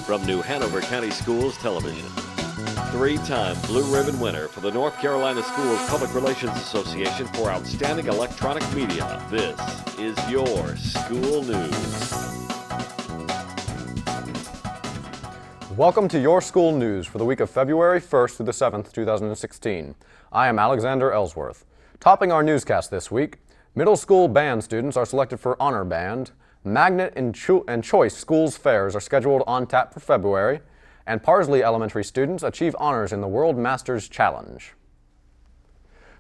from New Hanover County Schools Television. Three-time Blue Ribbon winner for the North Carolina Schools Public Relations Association for Outstanding Electronic Media. This is your School News. Welcome to your School News for the week of February 1st through the 7th, 2016. I am Alexander Ellsworth. Topping our newscast this week, middle school band students are selected for Honor Band, Magnet and Choice Schools Fairs are scheduled on tap for February, and Parsley Elementary students achieve honors in the World Masters Challenge.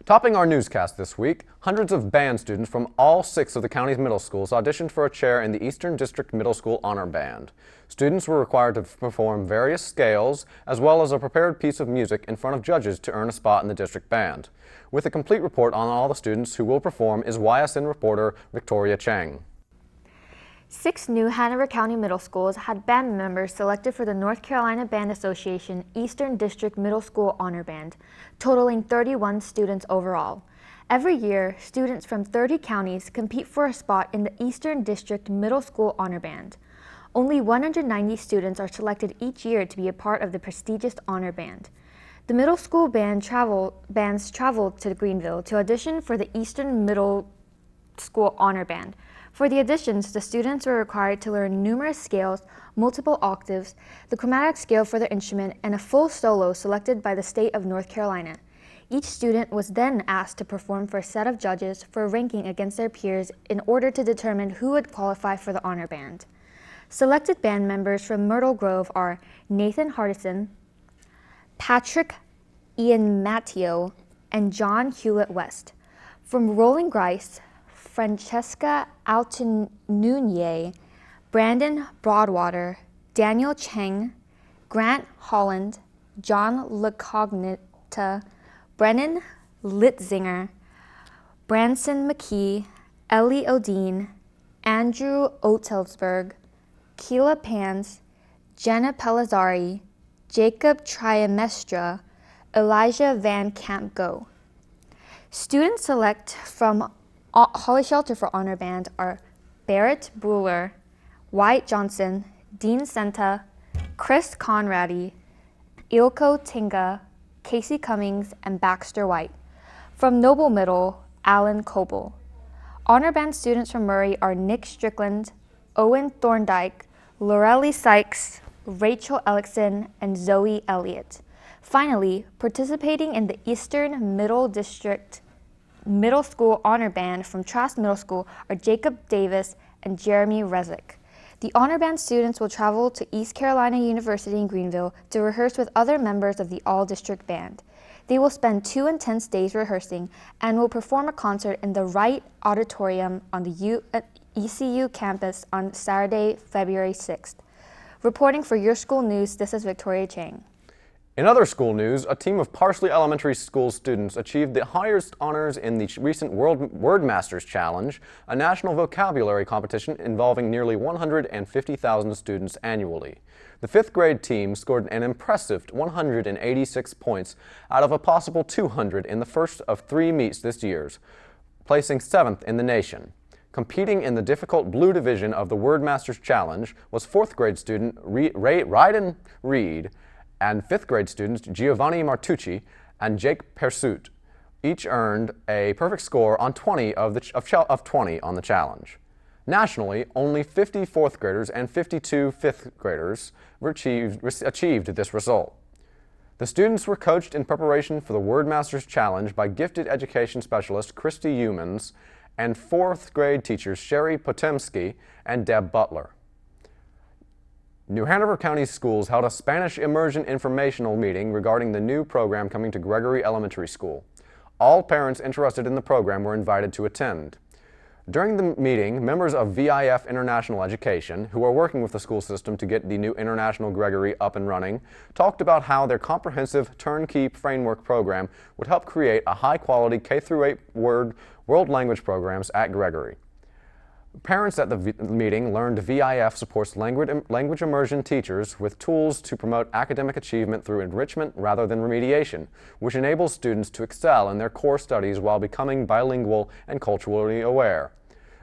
Topping our newscast this week, hundreds of band students from all 6 of the county's middle schools auditioned for a chair in the Eastern District Middle School Honor Band. Students were required to perform various scales as well as a prepared piece of music in front of judges to earn a spot in the district band. With a complete report on all the students who will perform is YSN reporter Victoria Chang. 6 New Hanover County middle schools had band members selected for the North Carolina Band Association Eastern District Middle School Honor Band, totaling 31 students overall. Every year, students from 30 counties compete for a spot in the Eastern District Middle School Honor Band. Only 190 students are selected each year to be a part of the prestigious Honor Band. The middle school bands traveled to Greenville to audition for the Eastern Middle School Honor Band. For the auditions, the students were required to learn numerous scales, multiple octaves, the chromatic scale for their instrument, and a full solo selected by the state of North Carolina. Each student was then asked to perform for a set of judges for ranking against their peers in order to determine who would qualify for the honor band. Selected band members from Myrtle Grove are Nathan Hardison, Patrick Ian Matteo, and John Hewlett West. From Rolling Grice, Francesca Altununye, Brandon Broadwater, Daniel Cheng, Grant Holland, John LeCognita, Brennan Litzinger, Branson McKee, Ellie Odine, Andrew Otelsberg, Keela Pans, Jenna Pelizzari, Jacob Triamestra, Elijah Van Camp Go. Students select from Holly Shelter for Honor Band are Barrett Brewer, Wyatt Johnson, Dean Senta, Chris Conradi, Ilko Tinga, Casey Cummings, and Baxter White. From Noble Middle, Alan Coble. Honor Band students from Murray are Nick Strickland, Owen Thorndike, Lorelli Sykes, Rachel Ellickson, and Zoe Elliott. Finally, participating in the Eastern Middle District Middle School Honor Band from Trask Middle School are Jacob Davis and Jeremy Rezick. The Honor Band students will travel to East Carolina University in Greenville to rehearse with other members of the All-District Band. They will spend 2 intense days rehearsing and will perform a concert in the Wright Auditorium on the ECU campus on Saturday, February 6th. Reporting for Your School News, this is Victoria Chang. In other school news, a team of Parsley Elementary School students achieved the highest honors in the recent Word Masters Challenge, a national vocabulary competition involving nearly 150,000 students annually. The 5th grade team scored an impressive 186 points out of a possible 200 in the first of 3 meets this year, placing 7th in the nation. Competing in the difficult blue division of the Word Masters Challenge was 4th grade student Ryden Reed and 5th grade students Giovanni Martucci and Jake Persut. Each earned a perfect score on 20 of 20 on the challenge. Nationally, only 50 4th graders and 52 5th graders achieved this result. The students were coached in preparation for the Word Masters Challenge by gifted education specialist Christy Humans and 4th grade teachers Sherry Potemski and Deb Butler. New Hanover County Schools held a Spanish immersion informational meeting regarding the new program coming to Gregory Elementary School. All parents interested in the program were invited to attend. During the meeting, members of VIF International Education, who are working with the school system to get the new International Gregory up and running, talked about how their comprehensive turnkey framework program would help create a high-quality K-8 world language programs at Gregory. Parents at the meeting learned VIF supports language immersion teachers with tools to promote academic achievement through enrichment rather than remediation, which enables students to excel in their core studies while becoming bilingual and culturally aware.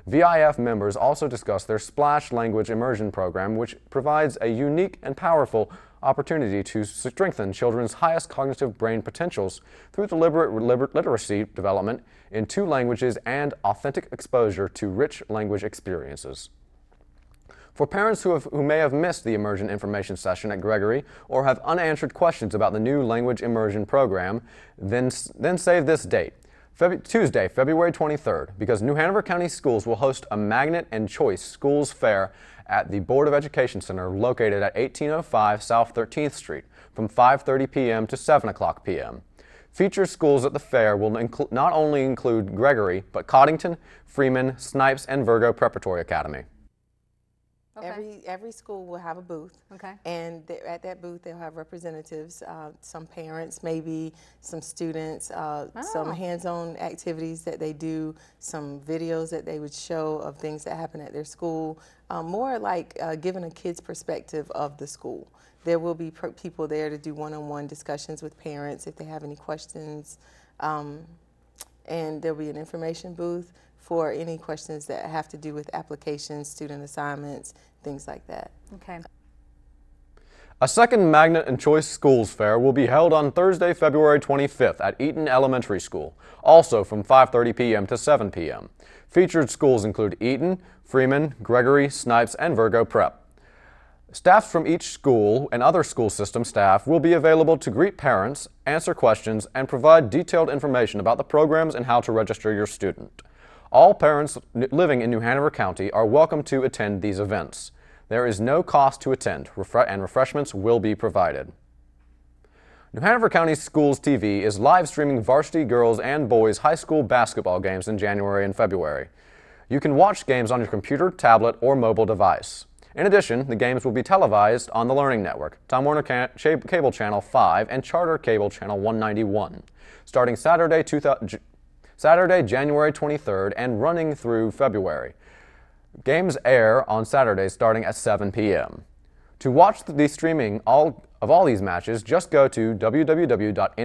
VIF members also discussed their Splash Language Immersion program, which provides a unique and powerful opportunity to strengthen children's highest cognitive brain potentials through deliberate literacy development in 2 languages and authentic exposure to rich language experiences. For parents who may have missed the immersion information session at Gregory or have unanswered questions about the new language immersion program, then save this date, Tuesday, February 23rd, because New Hanover County Schools will host a Magnet and Choice Schools Fair at the Board of Education Center located at 1805 South 13th Street from 5:30 p.m. to 7 o'clock p.m. Featured schools at the fair will not only include Gregory, but Coddington, Freeman, Snipes, and Virgo Preparatory Academy. Okay. Every school will have a booth, and at that booth they'll have representatives, some parents, maybe some students, some hands-on activities that they do, some videos that they would show of things that happen at their school, more like giving a kid's perspective of the school. There will be people there to do one-on-one discussions with parents if they have any questions, and there'll be an information booth for any questions that have to do with applications, student assignments, things like that. Okay. A second Magnet and Choice Schools Fair will be held on Thursday, February 25th at Eaton Elementary School, also from 5:30 p.m. to 7 p.m. Featured schools include Eaton, Freeman, Gregory, Snipes, and Virgo Prep. Staff from each school and other school system staff will be available to greet parents, answer questions, and provide detailed information about the programs and how to register your student. All parents living in New Hanover County are welcome to attend these events. There is no cost to attend, and refreshments will be provided. New Hanover County Schools TV is live streaming varsity girls and boys high school basketball games in January and February. You can watch games on your computer, tablet, or mobile device. In addition, the games will be televised on the Learning Network, Time Warner Cable Channel 5, and Charter Cable Channel 191, starting Saturday, January 23rd and running through February. Games air on Saturdays starting at 7 p.m. To watch the streaming of all these matches, just go to www.nhcs.net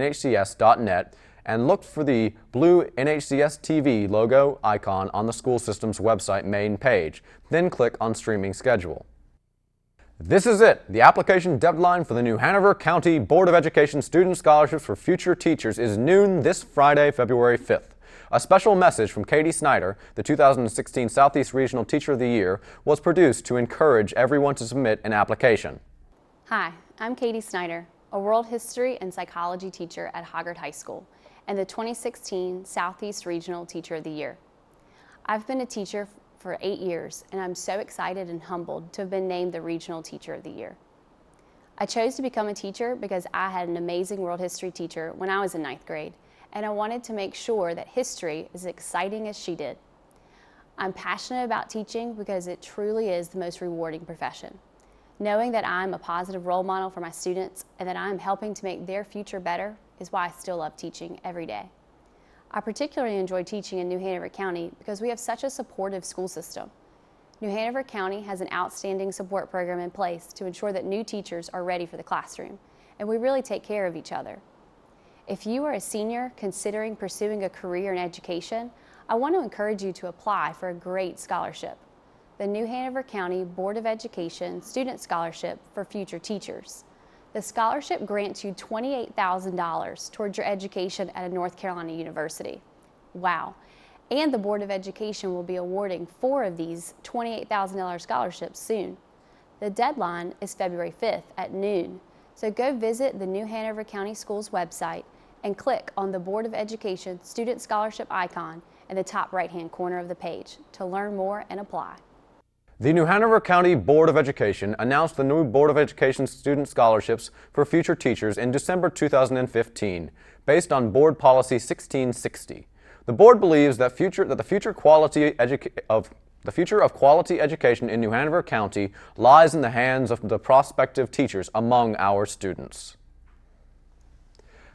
and look for the blue NHCS TV logo icon on the school system's website main page. Then click on Streaming Schedule. This is it. The application deadline for the New Hanover County Board of Education Student Scholarships for Future Teachers is noon this Friday, February 5th. A special message from Katie Snyder, the 2016 Southeast Regional Teacher of the Year, was produced to encourage everyone to submit an application. Hi, I'm Katie Snyder, a world history and psychology teacher at Hoggard High School and the 2016 Southeast Regional Teacher of the Year. I've been a teacher for 8 years, and I'm so excited and humbled to have been named the Regional Teacher of the Year. I chose to become a teacher because I had an amazing world history teacher when I was in 9th grade, and I wanted to make sure that history is as exciting as she did. I'm passionate about teaching because it truly is the most rewarding profession. Knowing that I'm a positive role model for my students and that I'm helping to make their future better is why I still love teaching every day. I particularly enjoy teaching in New Hanover County because we have such a supportive school system. New Hanover County has an outstanding support program in place to ensure that new teachers are ready for the classroom, and we really take care of each other. If you are a senior considering pursuing a career in education, I want to encourage you to apply for a great scholarship, the New Hanover County Board of Education Student Scholarship for Future Teachers. The scholarship grants you $28,000 towards your education at a North Carolina university. Wow. And the Board of Education will be awarding 4 of these $28,000 scholarships soon. The deadline is February 5th at noon, so go visit the New Hanover County Schools website and click on the Board of Education Student Scholarship icon in the top right-hand corner of the page to learn more and apply. The New Hanover County Board of Education announced the new Board of Education Student Scholarships for Future Teachers in December 2015, based on Board Policy 1660. The board believes that the future of quality education in New Hanover County lies in the hands of the prospective teachers among our students.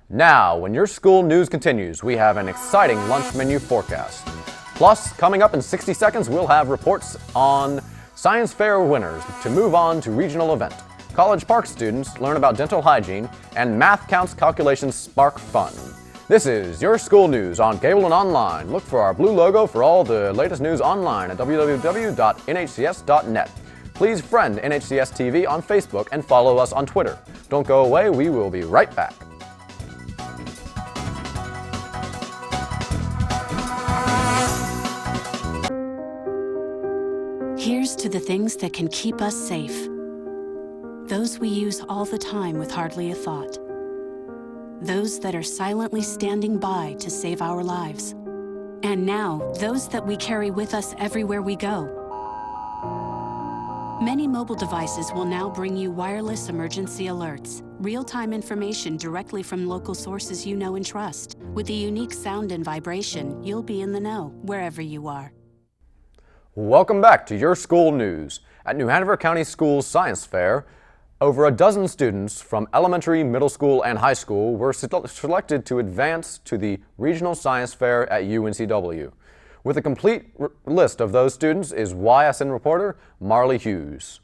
Now, when your school news continues, we have an exciting lunch menu forecast. Plus, coming up in 60 seconds, we'll have reports on science fair winners to move on to regional event. College Park students learn about dental hygiene, and math counts calculations spark fun. This is Your School News on cable and online. Look for our blue logo for all the latest news online at www.nhcs.net. Please friend NHCS TV on Facebook and follow us on Twitter. Don't go away, we will be right back. Here's to the things that can keep us safe. Those we use all the time with hardly a thought. Those that are silently standing by to save our lives. And now, those that we carry with us everywhere we go. Many mobile devices will now bring you wireless emergency alerts, real-time information directly from local sources you know and trust. With the unique sound and vibration, you'll be in the know wherever you are. Welcome back to Your School News. At New Hanover County Schools Science Fair, over a dozen students from elementary, middle school, and high school were selected to advance to the Regional Science Fair at UNCW. With a complete list of those students is YSN reporter Marley Hughes.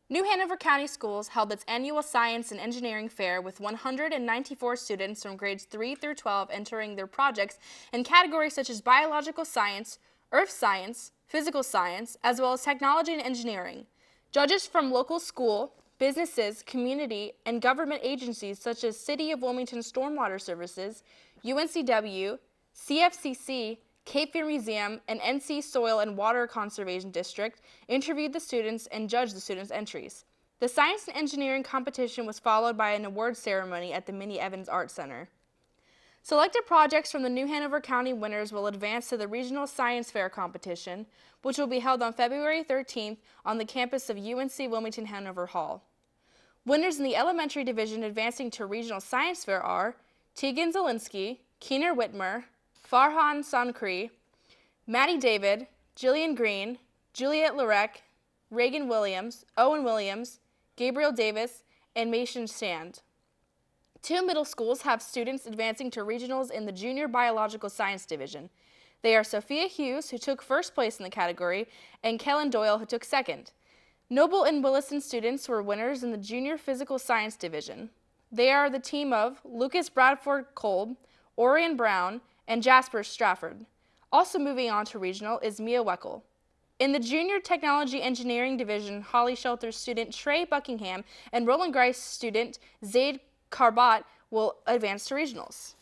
New Hanover County Schools held its annual Science and Engineering Fair with 194 students from grades 3 through 12 entering their projects in categories such as biological science, earth science, physical science, as well as technology and engineering. Judges from local school, businesses, community, and government agencies such as City of Wilmington Stormwater Services, UNCW, CFCC, Cape Fear Museum, and NC Soil and Water Conservation District interviewed the students and judged the students' entries. The science and engineering competition was followed by an award ceremony at the Minnie Evans Art Center. Selected projects from the New Hanover County winners will advance to the Regional Science Fair competition, which will be held on February 13th on the campus of UNC Wilmington Hanover Hall. Winners in the elementary division advancing to Regional Science Fair are Tegan Zielinski, Keener Whitmer, Farhan Sankri, Maddie David, Jillian Green, Juliet Larek, Reagan Williams, Owen Williams, Gabriel Davis, and Mason Sand. Two middle schools have students advancing to regionals in the Junior Biological Science Division. They are Sophia Hughes, who took first place in the category, and Kellen Doyle, who took second. Noble and Williston students were winners in the Junior Physical Science Division. They are the team of Lucas Bradford Kolb, Orion Brown, and Jasper Strafford. Also moving on to regional is Mia Weckel. In the Junior Technology Engineering Division, Holly Shelter's student Trey Buckingham and Roland Grice student Zaid Karbat will advance to regionals.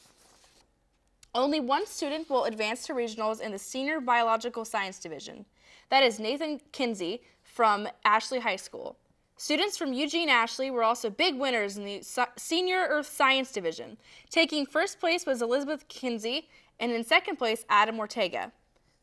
Only one student will advance to regionals in the Senior Biological Science Division. That is Nathan Kinsey from Ashley High School. Students from Eugene Ashley were also big winners in the Senior Earth Science Division. Taking first place was Elizabeth Kinsey, and in second place, Adam Ortega.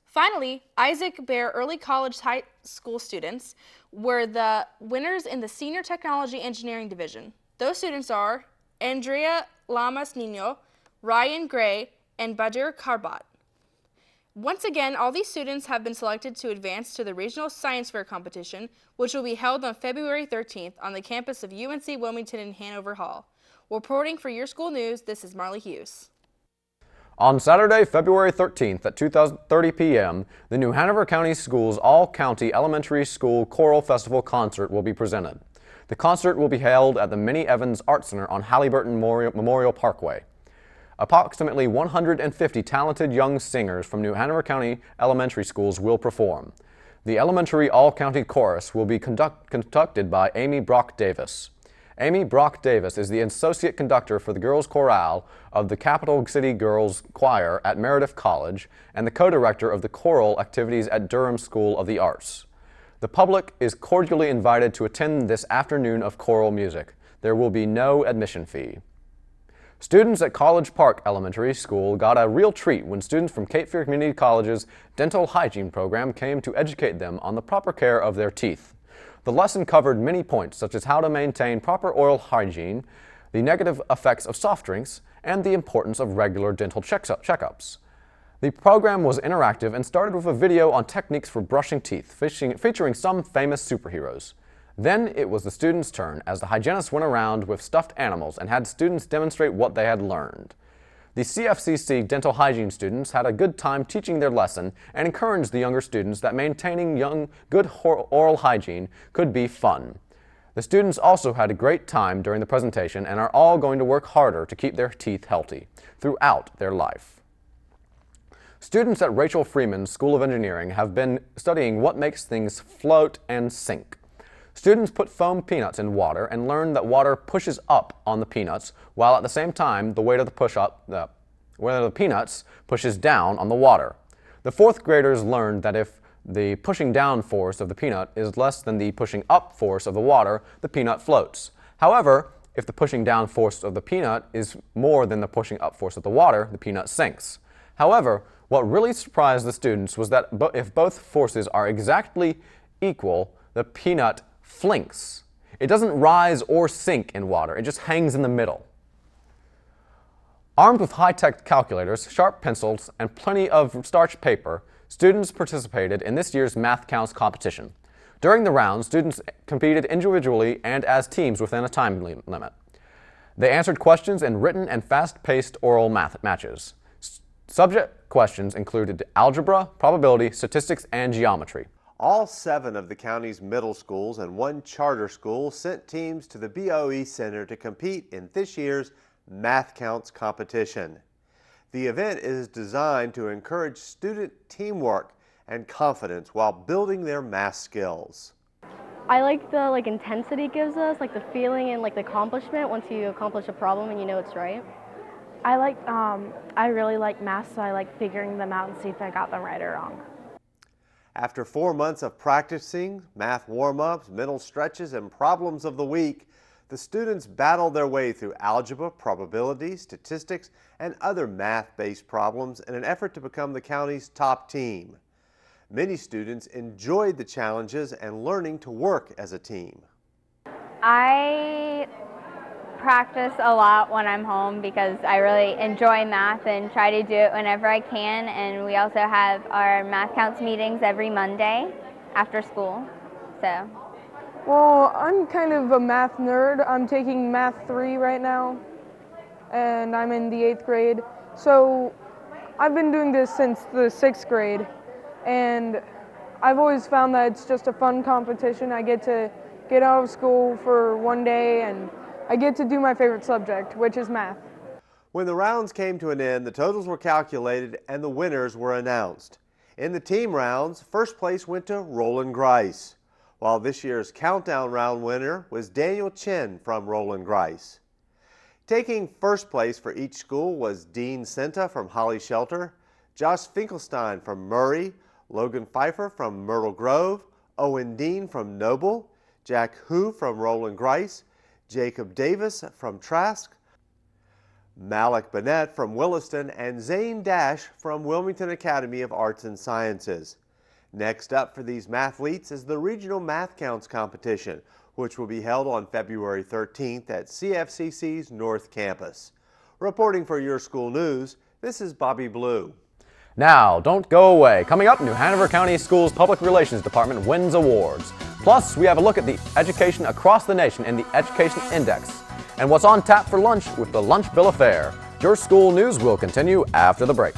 Finally, Isaac Bear Early College High School students were the winners in the Senior Technology Engineering Division. Those students are Andrea Lamas Nino, Ryan Gray, and Badir Karbat. Once again, all these students have been selected to advance to the Regional Science Fair competition, which will be held on February 13th on the campus of UNC Wilmington in Hanover Hall. Reporting for Your School News, this is Marley Hughes. On Saturday, February 13th at 2:30 p.m., the New Hanover County Schools All-County Elementary School Choral Festival concert will be presented. The concert will be held at the Minnie Evans Art Center on Halliburton Memorial Parkway. Approximately 150 talented young singers from New Hanover County elementary schools will perform. The elementary all-county chorus will be conducted by Amy Brock Davis. Amy Brock Davis is the associate conductor for the girls' chorale of the Capital City Girls Choir at Meredith College and the co-director of the choral activities at Durham School of the Arts. The public is cordially invited to attend this afternoon of choral music. There will be no admission fee. Students at College Park Elementary School got a real treat when students from Cape Fear Community College's dental hygiene program came to educate them on the proper care of their teeth. The lesson covered many points, such as how to maintain proper oral hygiene, the negative effects of soft drinks, and the importance of regular dental checkups. The program was interactive and started with a video on techniques for brushing teeth, featuring some famous superheroes. Then it was the students' turn as the hygienist went around with stuffed animals and had students demonstrate what they had learned. The CFCC dental hygiene students had a good time teaching their lesson and encouraged the younger students that maintaining good oral hygiene could be fun. The students also had a great time during the presentation and are all going to work harder to keep their teeth healthy throughout their life. Students at Rachel Freeman's School of Engineering have been studying what makes things float and sink. Students put foam peanuts in water and learned that water pushes up on the peanuts, while at the same time the weight of the peanuts pushes down on the water. The fourth graders learned that if the pushing down force of the peanut is less than the pushing up force of the water, the peanut floats. However, if the pushing down force of the peanut is more than the pushing up force of the water, the peanut sinks. However, what really surprised the students was that if both forces are exactly equal, the peanut flinks. It doesn't rise or sink in water, it just hangs in the middle. Armed with high-tech calculators, sharp pencils, and plenty of starch paper, students participated in this year's Math Counts competition. During the round, students competed individually and as teams within a time limit. They answered questions in written and fast-paced oral math matches. Subject questions included algebra, probability, statistics, and geometry. All 7 of the county's middle schools and 1 charter school sent teams to the BOE Center to compete in this year's Math Counts competition. The event is designed to encourage student teamwork and confidence while building their math skills. I like the intensity it gives us, the feeling and the accomplishment once you accomplish a problem and you know it's right. I really like math, so I like figuring them out and see if I got them right or wrong. After 4 months of practicing math warm-ups, mental stretches, and problems of the week, the students battled their way through algebra, probability, statistics, and other math-based problems in an effort to become the county's top team. Many students enjoyed the challenges and learning to work as a team. I practice a lot when I'm home because I really enjoy math and try to do it whenever I can, and we also have our Math Counts meetings every Monday after school. Well, I'm kind of a math nerd. I'm taking Math 3 right now, and I'm in the 8th grade. So I've been doing this since the 6th grade, and I've always found that it's just a fun competition. I get to get out of school for one day, and I get to do my favorite subject, which is math. When the rounds came to an end, the totals were calculated and the winners were announced. In the team rounds, first place went to Roland Grice, while this year's countdown round winner was Daniel Chen from Roland Grice. Taking first place for each school was Dean Senta from Holly Shelter, Josh Finkelstein from Murray, Logan Pfeiffer from Myrtle Grove, Owen Dean from Noble, Jack Hu from Roland Grice, Jacob Davis from Trask, Malik Bennett from Williston, and Zane Dash from Wilmington Academy of Arts and Sciences. Next up for these mathletes is the Regional Math Counts competition, which will be held on February 13th at CFCC's North Campus. Reporting for Your School News, this is Bobby Blue. Now, don't go away. Coming up, New Hanover County Schools Public Relations Department wins awards. Plus, we have a look at the education across the nation in the Education Index. And what's on tap for lunch with the Lunch Bill of Fare. Your School News will continue after the break.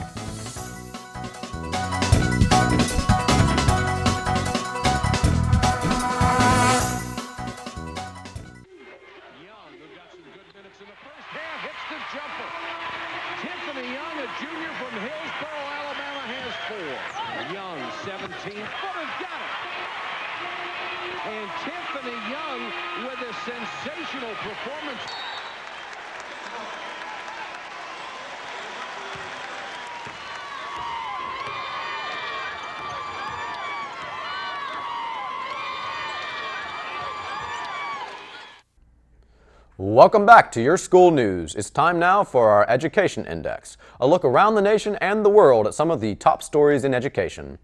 And Tiffany Young with a sensational performance. Welcome back to Your School News. It's time now for our Education Index, a look around the nation and the world at some of the top stories in education.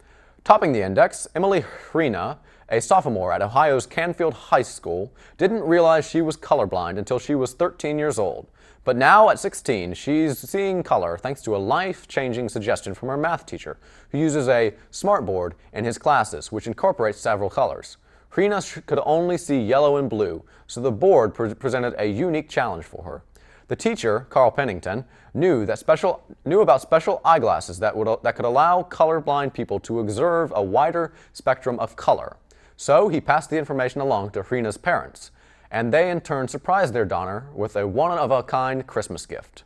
Topping the index, Emily Hrina, a sophomore at Ohio's Canfield High School, didn't realize she was colorblind until she was 13 years old. But now at 16, she's seeing color thanks to a life-changing suggestion from her math teacher, who uses a smartboard in his classes, which incorporates several colors. Hrina could only see yellow and blue, so the board presented a unique challenge for her. The teacher, Carl Pennington, knew about special eyeglasses that could allow colorblind people to observe a wider spectrum of color. So he passed the information along to Hrina's parents, and they in turn surprised their daughter with a one-of-a-kind Christmas gift.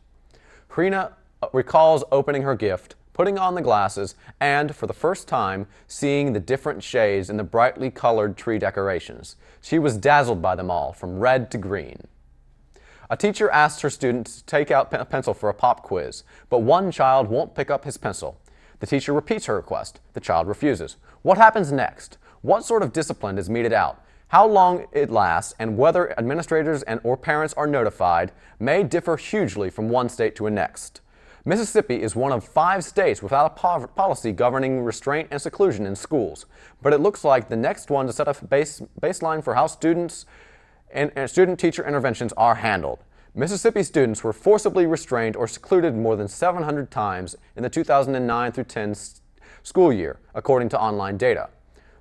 Hrina recalls opening her gift, putting on the glasses, and, for the first time, seeing the different shades in the brightly colored tree decorations. She was dazzled by them all, from red to green. A teacher asks her students to take out a pencil for a pop quiz, but one child won't pick up his pencil. The teacher repeats her request. The child refuses. What happens next? What sort of discipline is meted out? How long it lasts and whether administrators or parents are notified may differ hugely from one state to the next. Mississippi is one of 5 states without a policy governing restraint and seclusion in schools, but it looks like the next one to set a baseline for how students and student-teacher interventions are handled. Mississippi students were forcibly restrained or secluded more than 700 times in the 2009 through 10 school year, according to online data.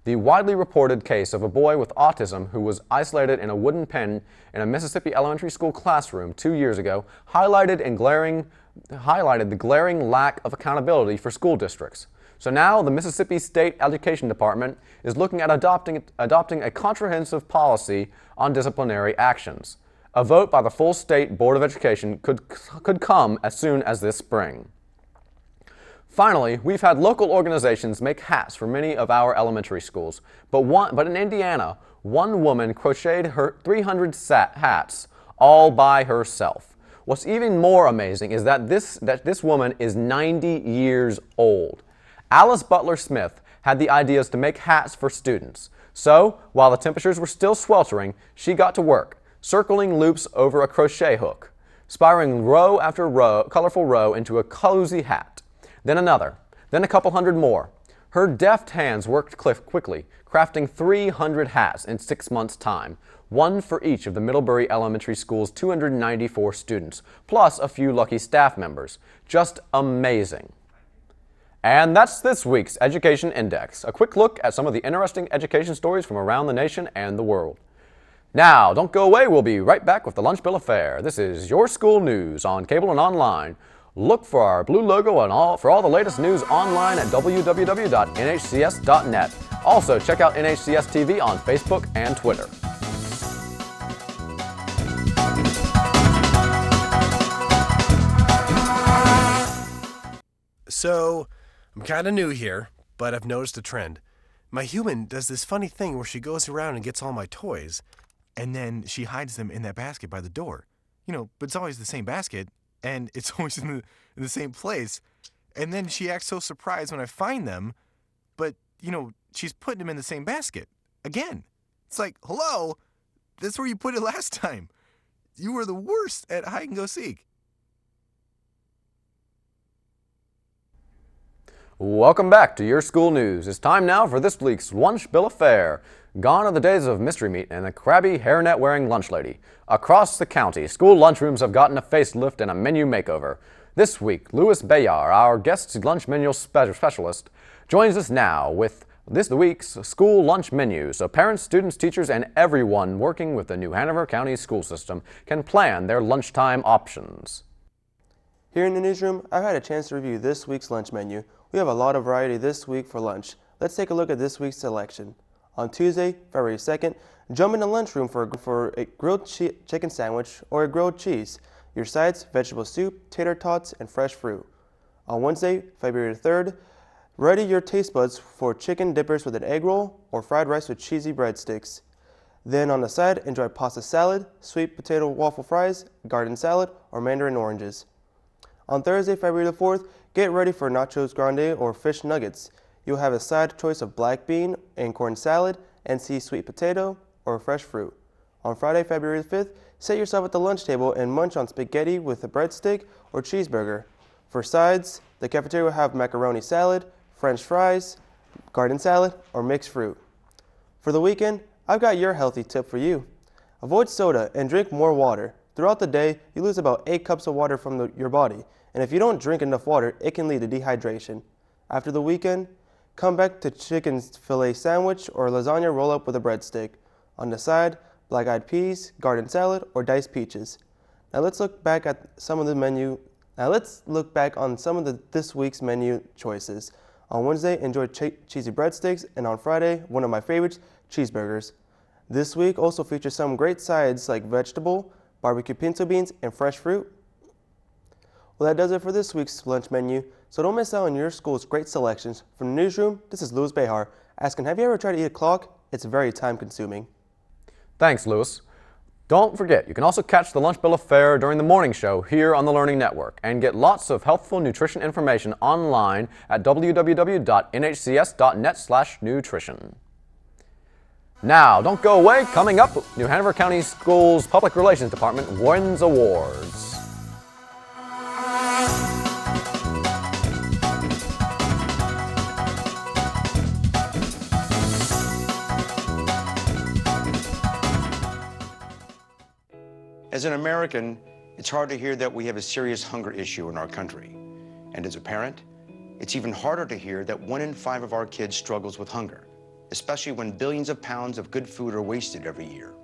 The widely reported case of a boy with autism who was isolated in a wooden pen in a Mississippi elementary school classroom 2 years ago highlighted the glaring lack of accountability for school districts. So now the Mississippi State Education Department is looking at adopting a comprehensive policy on disciplinary actions. A vote by the full State Board of Education could come as soon as this spring. Finally, we've had local organizations make hats for many of our elementary schools, but in Indiana, one woman crocheted her 300 hats all by herself. What's even more amazing is that this woman is 90 years old. Alice Butler Smith had the ideas to make hats for students. So, while the temperatures were still sweltering, she got to work, circling loops over a crochet hook, spiraling row after row, colorful row into a cozy hat. Then another, then a couple hundred more. Her deft hands worked quickly, crafting 300 hats in 6 months' time, one for each of the Middlebury Elementary School's 294 students, plus a few lucky staff members. Just amazing. And that's this week's Education Index, a quick look at some of the interesting education stories from around the nation and the world. Now, don't go away, we'll be right back with the Lunch Bill Affair. This is your school news on cable and online. Look for our blue logo and for all the latest news online at www.nhcs.net. Also, check out NHCS TV on Facebook and Twitter. So, I'm kind of new here, but I've noticed a trend. My human does this funny thing where she goes around and gets all my toys, and then she hides them in that basket by the door. You know, but it's always the same basket, and it's always in the same place. And then she acts so surprised when I find them, but, you know, she's putting them in the same basket. Again. It's like, hello, that's where you put it last time. You were the worst at hide and go seek. Welcome back to Your School News. It's time now for this week's Lunch Bill Affair. Gone are the days of mystery meat and the crabby hairnet-wearing lunch lady. Across the county, school lunchrooms have gotten a facelift and a menu makeover. This week, Louis Bayard, our guest lunch menu specialist, joins us now with this week's school lunch menu, so parents, students, teachers, and everyone working with the New Hanover County school system can plan their lunchtime options. Here in the newsroom, I've had a chance to review this week's lunch menu. We have a lot of variety this week for lunch. Let's take a look at this week's selection. On Tuesday, February 2nd, jump in the lunchroom for a grilled chicken sandwich or a grilled cheese. Your sides, vegetable soup, tater tots, and fresh fruit. On Wednesday, February 3rd, ready your taste buds for chicken dippers with an egg roll or fried rice with cheesy breadsticks. Then on the side, enjoy pasta salad, sweet potato waffle fries, garden salad, or mandarin oranges. On Thursday, February the 4th, get ready for nachos grande or fish nuggets. You'll have a side choice of black bean and corn salad, NC sweet potato, or fresh fruit. On Friday, February the 5th, sit yourself at the lunch table and munch on spaghetti with a breadstick or cheeseburger. For sides, the cafeteria will have macaroni salad, French fries, garden salad, or mixed fruit. For the weekend, I've got your healthy tip for you. Avoid soda and drink more water. Throughout the day, you lose about 8 cups of water from your body, and if you don't drink enough water, it can lead to dehydration. After the weekend, come back to chicken fillet sandwich or lasagna roll-up with a breadstick. On the side, black-eyed peas, garden salad, or diced peaches. Now let's look back on some of this week's menu choices. On Wednesday, enjoy cheesy breadsticks, and on Friday, one of my favorites, cheeseburgers. This week also features some great sides like vegetable, barbecue pinto beans, and fresh fruit. Well, that does it for this week's lunch menu, so don't miss out on your school's great selections. From the newsroom, this is Louis Behar, asking, have you ever tried to eat a clock? It's very time-consuming. Thanks, Louis. Don't forget, you can also catch the Lunch Bill of Fare during the morning show here on the Learning Network and get lots of helpful nutrition information online at www.nhcs.net/nutrition. Now, don't go away. Coming up, New Hanover County Schools Public Relations Department wins awards. As an American, it's hard to hear that we have a serious hunger issue in our country. And as a parent, it's even harder to hear that 1 in 5 of our kids struggles with hunger, especially when billions of pounds of good food are wasted every year.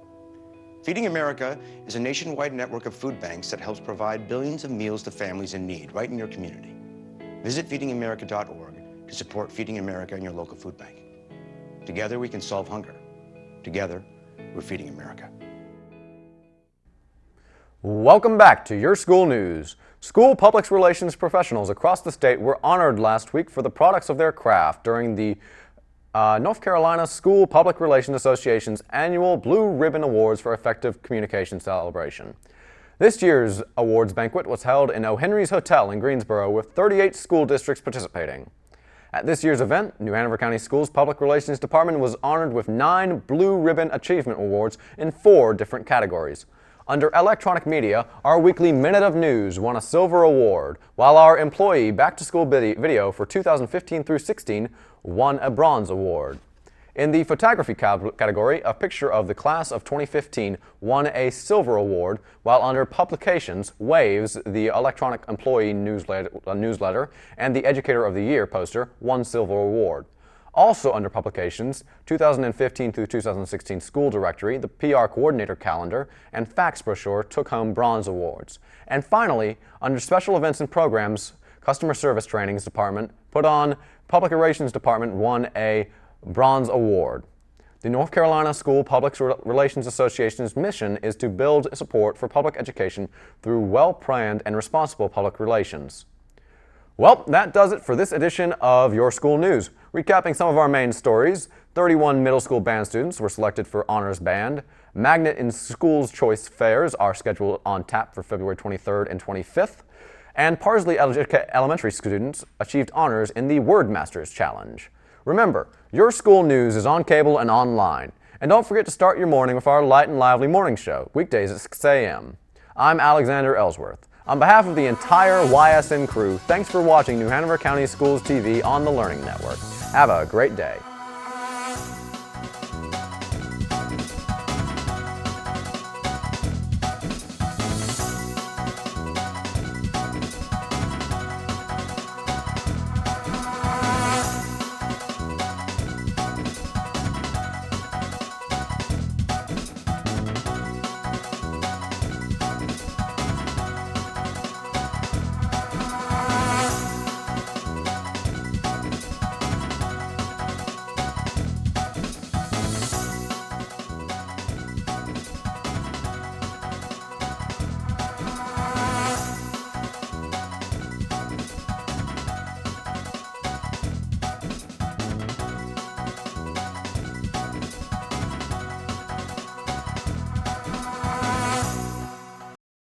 Feeding America is a nationwide network of food banks that helps provide billions of meals to families in need right in your community. Visit feedingamerica.org to support Feeding America in your local food bank. Together we can solve hunger. Together, we're Feeding America. Welcome back to Your School News. School public relations professionals across the state were honored last week for the products of their craft during the North Carolina School Public Relations Association's annual Blue Ribbon Awards for Effective Communication celebration. This year's awards banquet was held in O'Henry's Hotel in Greensboro with 38 school districts participating. At this year's event, New Hanover County Schools Public Relations Department was honored with 9 Blue Ribbon Achievement Awards in 4 different categories. Under electronic media, our weekly Minute of News won a silver award, while our employee back-to-school video for 2015 through 16 won a bronze award. In the photography category, a picture of the class of 2015 won a silver award, while under publications, Waves, the electronic employee newsletter, and the Educator of the Year poster won silver award. Also under publications, 2015 through 2016 School Directory, the PR Coordinator Calendar, and Fax Brochure took home bronze awards. And finally, under Special Events and Programs, Customer Service Trainings Department put on Public Relations Department won a bronze award. The North Carolina School Public Relations Association's mission is to build support for public education through well-planned and responsible public relations. Well, that does it for this edition of Your School News. Recapping some of our main stories, 31 middle school band students were selected for Honors Band. Magnet and Schools Choice Fairs are scheduled on tap for February 23rd and 25th. And Parsley Elementary students achieved honors in the Word Masters Challenge. Remember, Your School News is on cable and online. And don't forget to start your morning with our light and lively morning show, weekdays at 6 a.m. I'm Alexander Ellsworth. On behalf of the entire YSN crew, thanks for watching New Hanover County Schools TV on the Learning Network. Have a great day.